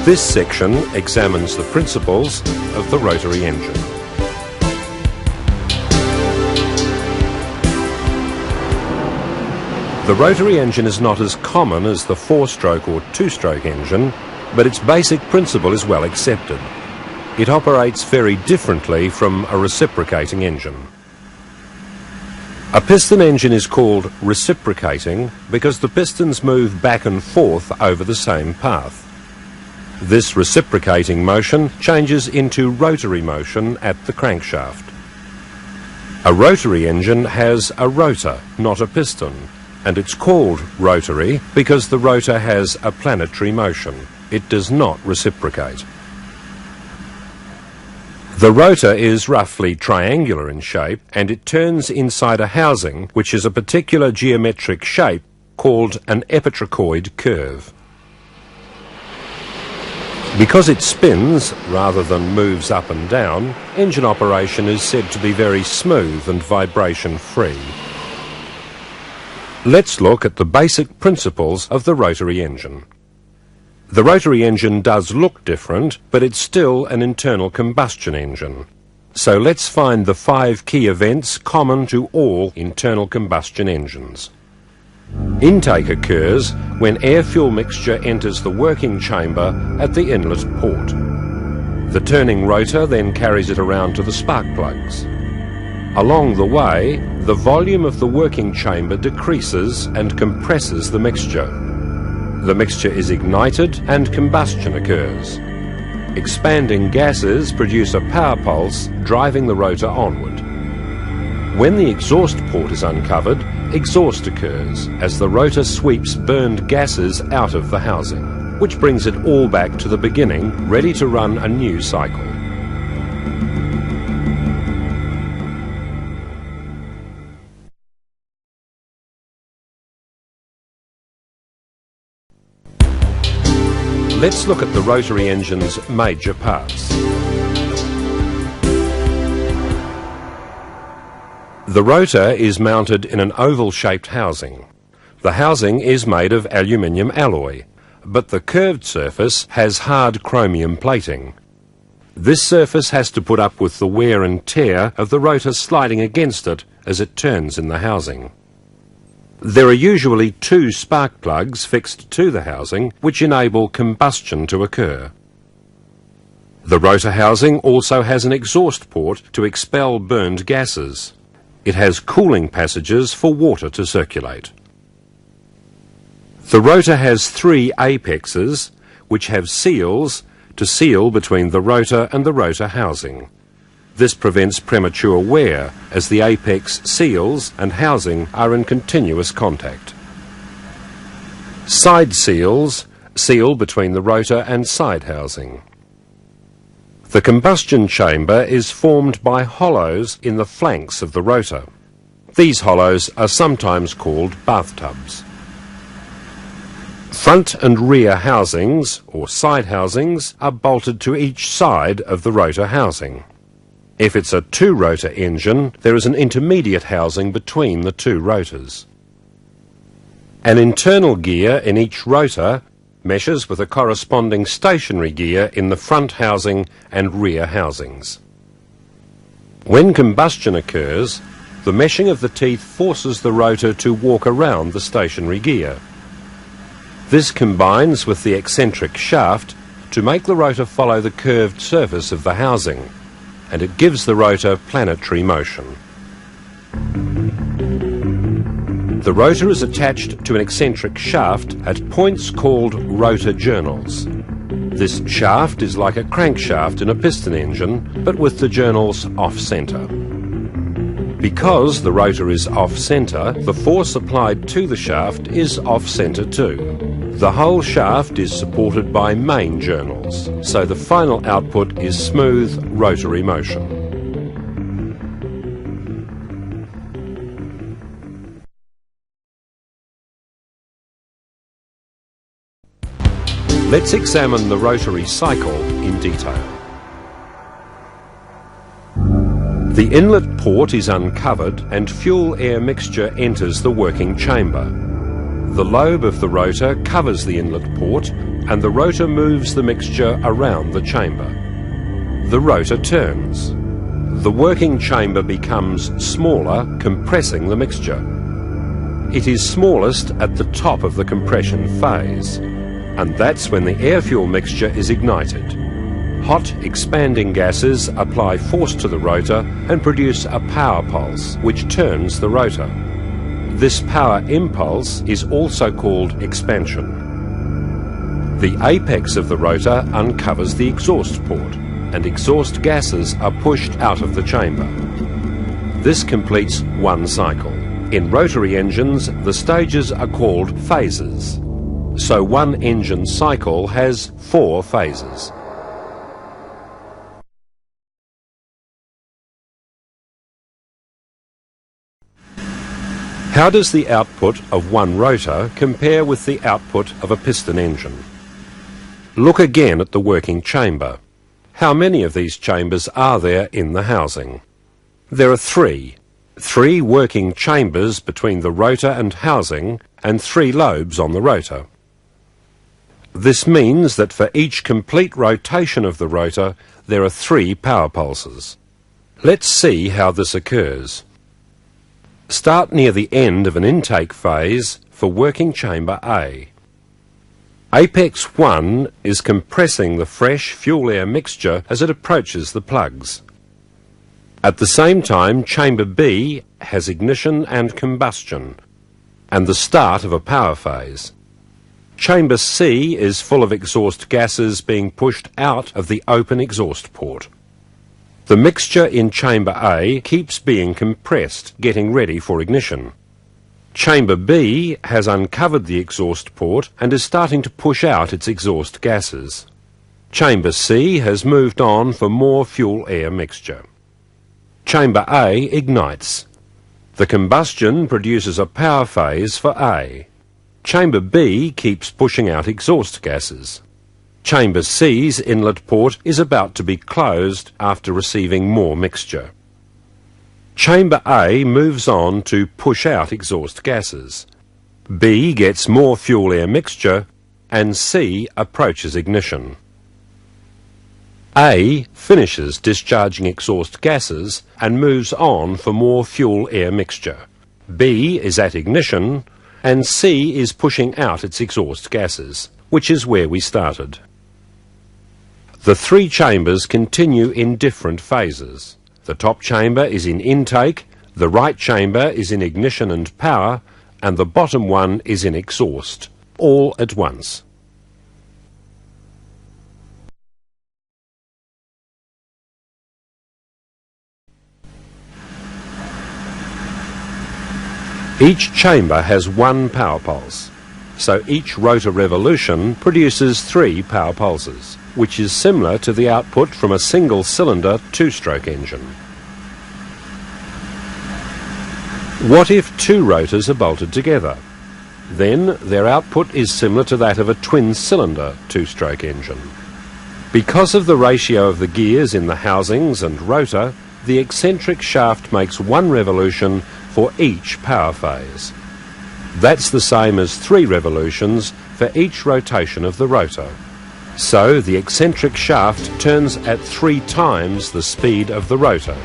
This section examines the principles of the rotary engine. The rotary engine is not as common as the four-stroke or two-stroke engine, but its basic principle is well accepted. It operates very differently from a reciprocating engine. A piston engine is called reciprocating because the pistons move back and forth over the same path. This reciprocating motion changes into rotary motion at the crankshaft. A rotary engine has a rotor, not a piston, and it's called rotary because the rotor has a planetary motion. It does not reciprocate. The rotor is roughly triangular in shape, and it turns inside a housing which is a particular geometric shape called an epitrochoid curve. Because it spins rather than moves up and down, engine operation is said to be very smooth and vibration-free. Let's look at the basic principles of the rotary engine. The rotary engine does look different, but it's still an internal combustion engine. So let's find the 5 key events common to all internal combustion engines. Intake occurs when air-fuel mixture enters the working chamber at the inlet port. The turning rotor then carries it around to the spark plugs. Along the way, the volume of the working chamber decreases and compresses the mixture. The mixture is ignited and combustion occurs. Expanding gases produce a power pulse driving the rotor onward. When the exhaust port is uncovered, exhaust occurs as the rotor sweeps burned gases out of the housing, which brings it all back to the beginning, ready to run a new cycle. Let's look at the rotary engine's major parts. The rotor is mounted in an oval-shaped housing. The housing is made of aluminium alloy, but the curved surface has hard chromium plating. This surface has to put up with the wear and tear of the rotor sliding against it as it turns in the housing. There are usually 2 spark plugs fixed to the housing which enable combustion to occur. The rotor housing also has an exhaust port to expel burned gases. It has cooling passages for water to circulate. The rotor has 3 apexes which have seals to seal between the rotor and the rotor housing. This prevents premature wear as the apex seals and housing are in continuous contact. Side seals seal between the rotor and side housing. The combustion chamber is formed by hollows in the flanks of the rotor. These hollows are sometimes called bathtubs. Front and rear housings, or side housings, are bolted to each side of the rotor housing. If it's a 2-rotor engine, there is an intermediate housing between the 2 rotors. An internal gear in each rotor meshes with a corresponding stationary gear in the front housing and rear housings. When combustion occurs, the meshing of the teeth forces the rotor to walk around the stationary gear. This combines with the eccentric shaft to make the rotor follow the curved surface of the housing, and it gives the rotor planetary motion. The rotor is attached to an eccentric shaft at points called rotor journals. This shaft is like a crankshaft in a piston engine, but with the journals off-centre. Because the rotor is off-centre, the force applied to the shaft is off-centre too. The whole shaft is supported by main journals, so the final output is smooth rotary motion. Let's examine the rotary cycle in detail. The inlet port is uncovered and fuel-air mixture enters the working chamber. The lobe of the rotor covers the inlet port, and the rotor moves the mixture around the chamber. The rotor turns. The working chamber becomes smaller, compressing the mixture. It is smallest at the top of the compression phase, and that's when the air-fuel mixture is ignited. Hot, expanding gases apply force to the rotor and produce a power pulse, which turns the rotor. This power impulse is also called expansion. The apex of the rotor uncovers the exhaust port, and exhaust gases are pushed out of the chamber. This completes one cycle. In rotary engines, the stages are called phases. So one engine cycle has 4 phases. How does the output of one rotor compare with the output of a piston engine? Look again at the working chamber. How many of these chambers are there in the housing? There are 3. 3 working chambers between the rotor and housing, and 3 lobes on the rotor. This means that for each complete rotation of the rotor, there are 3 power pulses. Let's see how this occurs. Start near the end of an intake phase for working chamber A. Apex 1 is compressing the fresh fuel-air mixture as it approaches the plugs. At the same time, chamber B has ignition and combustion, and the start of a power phase. Chamber C is full of exhaust gases being pushed out of the open exhaust port. The mixture in chamber A keeps being compressed, getting ready for ignition. Chamber B has uncovered the exhaust port and is starting to push out its exhaust gases. Chamber C has moved on for more fuel-air mixture. Chamber A ignites. The combustion produces a power phase for A. Chamber B keeps pushing out exhaust gases. Chamber C's inlet port is about to be closed after receiving more mixture. Chamber A moves on to push out exhaust gases. B gets more fuel-air mixture, and C approaches ignition. A finishes discharging exhaust gases and moves on for more fuel-air mixture. B is at ignition, and C is pushing out its exhaust gases, which is where we started. The 3 chambers continue in different phases. The top chamber is in intake, the right chamber is in ignition and power, and the bottom one is in exhaust, all at once. Each chamber has 1 power pulse, so each rotor revolution produces 3 power pulses, which is similar to the output from a single-cylinder 2-stroke engine. What if 2 rotors are bolted together? Then their output is similar to that of a twin-cylinder 2-stroke engine. Because of the ratio of the gears in the housings and rotor, the eccentric shaft makes 1 revolution for each power phase. That's the same as 3 revolutions for each rotation of the rotor. So the eccentric shaft turns at 3 times the speed of the rotor.